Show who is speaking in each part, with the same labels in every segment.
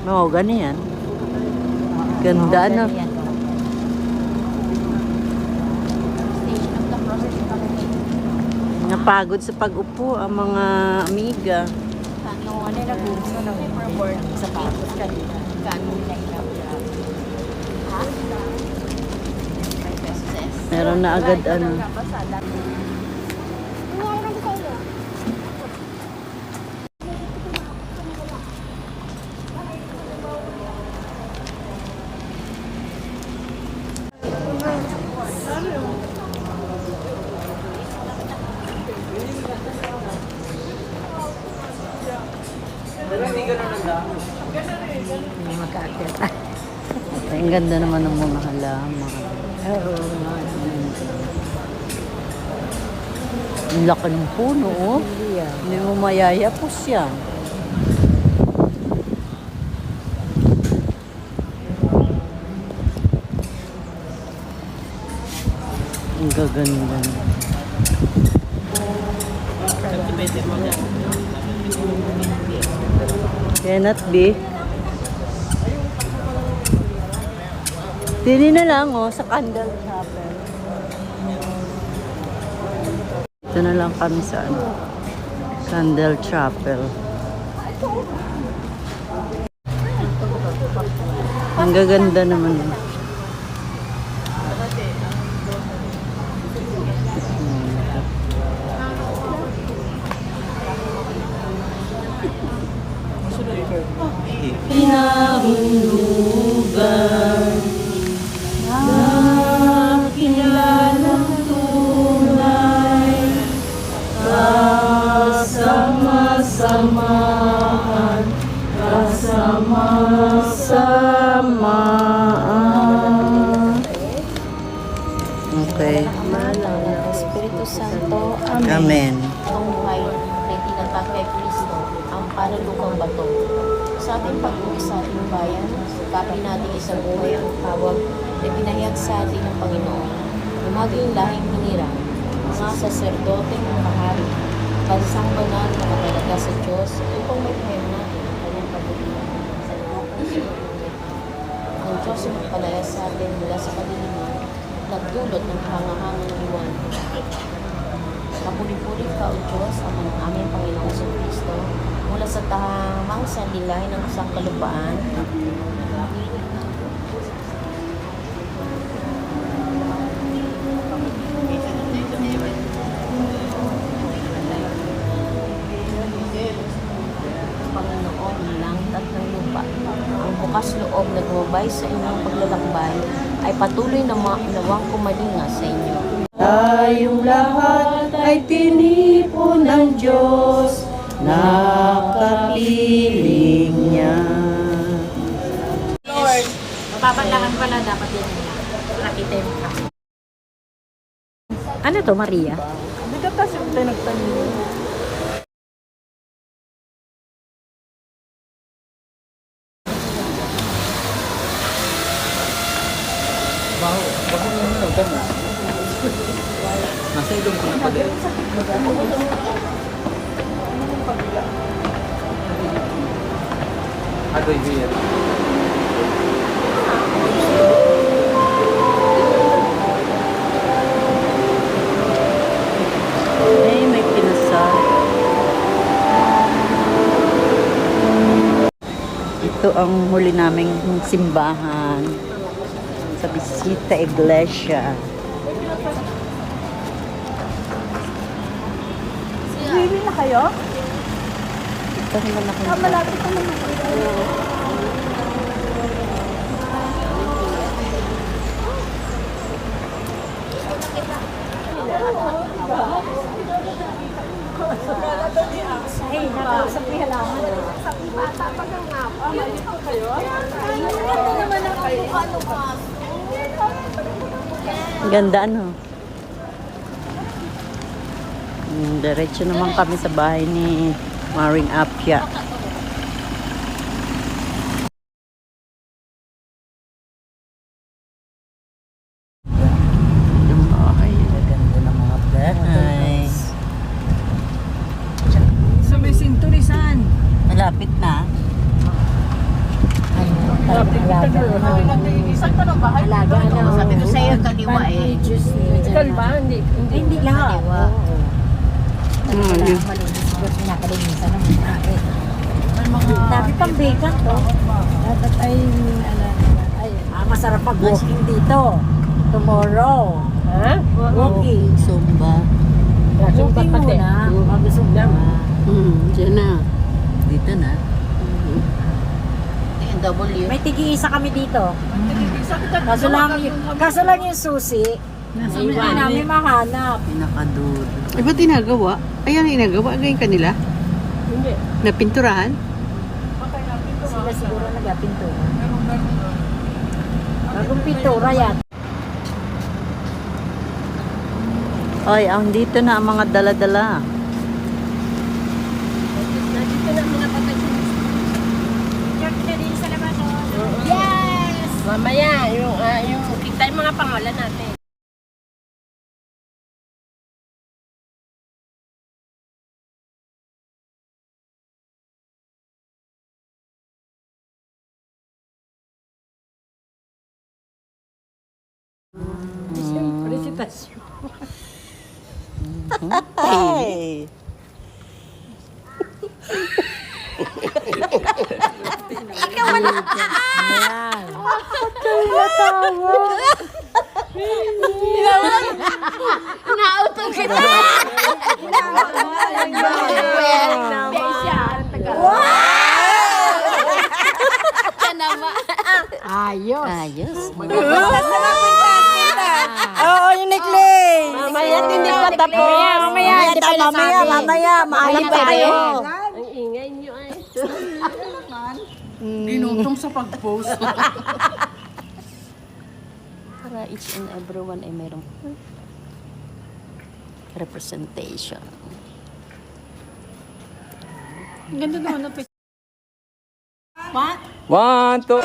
Speaker 1: Oo, ganyan. Ganda, no? Napagod sa pag-upo ang mga amiga.
Speaker 2: Ano na gusto na paperboard sa pagod kanina. Kano nila ilaw. Ha? 5 pesos.
Speaker 1: Meron na agad ano. Ang ganda naman ng mga halaman. Ang laki ng puno, oh. Hindi mo mayayapos yan. Ang gaganda. Cannot be. Dili na lang, oh, sa Candle Chapel. Ito na lang kami sa ano, Candle Chapel. Ang gaganda naman. Pinahulugan na kilalang tunay kasama-samaan, kasama-samaan. Okay.
Speaker 2: Espiritu Santo.
Speaker 1: Amen.
Speaker 2: Ang buhay na tinatag kay Kristo ang paralukang bato. Sa ating pag-uwi sa ating bayan, sikapin natin isang buhay ang tawag na pinahayag sa atin ng Panginoon na maging lahing hinirang, mga saserdote ng kahari, bansang banal na katalaga sa Diyos upang may pahayag natin ang kanyang kabutihan sa lahat ng sinabi. Ang Diyos ang magpalaya sa atin mula sa kadiliman, nagdulot ng hangahangang iwan. Kapuri-puri ka, O Diyos, ang aming Panginoong Kristo, mula sa tamang sandilahin ng sangkalupaan. Panginoon ng langit at ng lupa, ang bukas loob na gumabay sa inyong paglalakbay ay patuloy na nawang kumalinga sa inyo.
Speaker 1: Tayong lahat ay tinipon ng Diyos, nakapiling niya.
Speaker 2: Lord, mapapanlakan pala dapat din nila. Rakitin ka. Ano to, Maria?
Speaker 1: Nagkatas yung tinagtanim.
Speaker 3: Bakit mo nang gano'n? Nasa ilong ko na pa din. Adoy beer.
Speaker 1: Ay, may kinasal. Ito ang huli naming simbahan sa Bisita Iglesia.
Speaker 4: Bili na kayo?
Speaker 1: Ito naman ako.
Speaker 4: Malapit na naman kayo.
Speaker 2: Ay, nakausap ni halaman.
Speaker 4: Bata pa ka nga pa. Malit ko kayo? Ito naman ang ano ka.
Speaker 1: Ganda, ano? Diretso naman kami sa bahay ni Maring Apia. Yung bahay, ganda ng mga bahay.
Speaker 4: Sa may sinturisan.
Speaker 1: Malapit na.
Speaker 2: Alaga na. Sabi ko sa'yo, kaliwa eh.
Speaker 4: Kalba, hindi.
Speaker 2: Hindi lahat.
Speaker 1: Mm.
Speaker 2: Sabi pang bacon to.
Speaker 4: Dapat ay,
Speaker 2: Masarap pag-walking dito. Tomorrow.
Speaker 4: ha?
Speaker 2: Walking.
Speaker 1: Zumba.
Speaker 2: Walking muna. Mag-zumba.
Speaker 1: Diyan na. Dito na.
Speaker 2: W.
Speaker 5: May tigi-isa kami dito. Kaso lang yung susi. Hindi namin mahanap.
Speaker 1: Pinakadulo.
Speaker 6: Eh, ba't inagawa? Ayan ang inagawa. Ngayon kanila?
Speaker 4: Hindi.
Speaker 6: Napinturahan?
Speaker 5: Sila siguro nagapintura. Bagong pintura yan.
Speaker 1: Ay, ang dito na ang mga dala-dala.
Speaker 4: Nandito na mga patay.
Speaker 5: Yes!
Speaker 4: Mamaya, yung kita yung mga pangalan natin. Recitation.
Speaker 1: Hey!
Speaker 5: Ayos.
Speaker 1: Ayos.
Speaker 5: Oo, yung necklace.
Speaker 4: Mamaya, hindi pa tapos.
Speaker 5: Mamaya. Maalim pa kayo.
Speaker 4: Ang ingay niyo ay.
Speaker 6: Dinutong sa pag-post.
Speaker 1: Para each and everyone ay mayroong representation.
Speaker 6: Ganda naman ang
Speaker 3: 1, 2.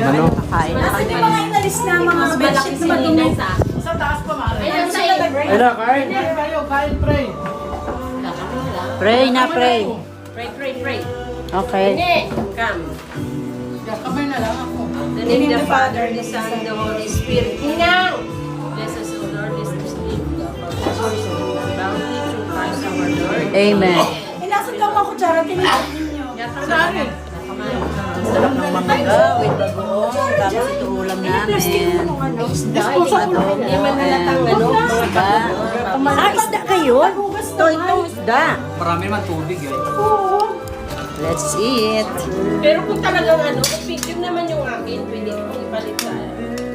Speaker 3: Ano?
Speaker 1: Kain na kami.
Speaker 3: Ayun, kain. Kain, pray.
Speaker 1: Pray na, pray.
Speaker 4: Pray.
Speaker 1: Okay.
Speaker 4: Come.
Speaker 6: kamay na lang ako.
Speaker 4: The name of the Father, the Son, the Holy Spirit. Inang! Bless us, O Lord, bless us, sleep. Bounty through Christ our Lord.
Speaker 1: Amen. Sarap ng mangga with bagoong. Tapos ito ulam namin.
Speaker 4: Hindi man halatang
Speaker 1: Isda. Isda kayo? Itong isda.
Speaker 3: Marami naman tubig eh.
Speaker 1: Let's eat.
Speaker 4: Pero kung talagang kung medium naman yung akin, pwede kong ipalit sa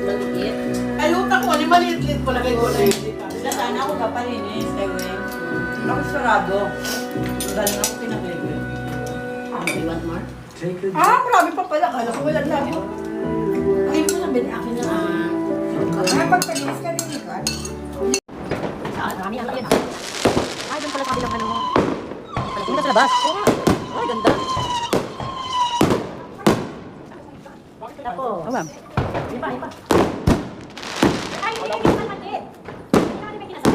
Speaker 4: maliit.
Speaker 6: Ayuta ko, ni maliit-liit ko lagay ko na yun.
Speaker 5: Sana ako kapalinis, Ewe. Ako sarado. Galing ako pinag-Ewe.
Speaker 2: You want more?
Speaker 6: Marami pa pala. Kala ko wala na ako.
Speaker 5: Ayun mo sabihin, akin na.
Speaker 6: Ay, pagpalis ka din, Ikan.
Speaker 5: Marami ang yun. Ay, doon pala sabi lang ano mo. Punta sa labas. Ay, ganda. Tapos.
Speaker 1: Oh, ma'am.
Speaker 5: Iba. Ay, hindi may kinasal natin. Hindi may kinasal.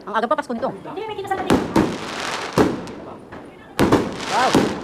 Speaker 1: Ang aga pa Pasko nito.
Speaker 5: Hindi may kinasal natin.
Speaker 1: Wow.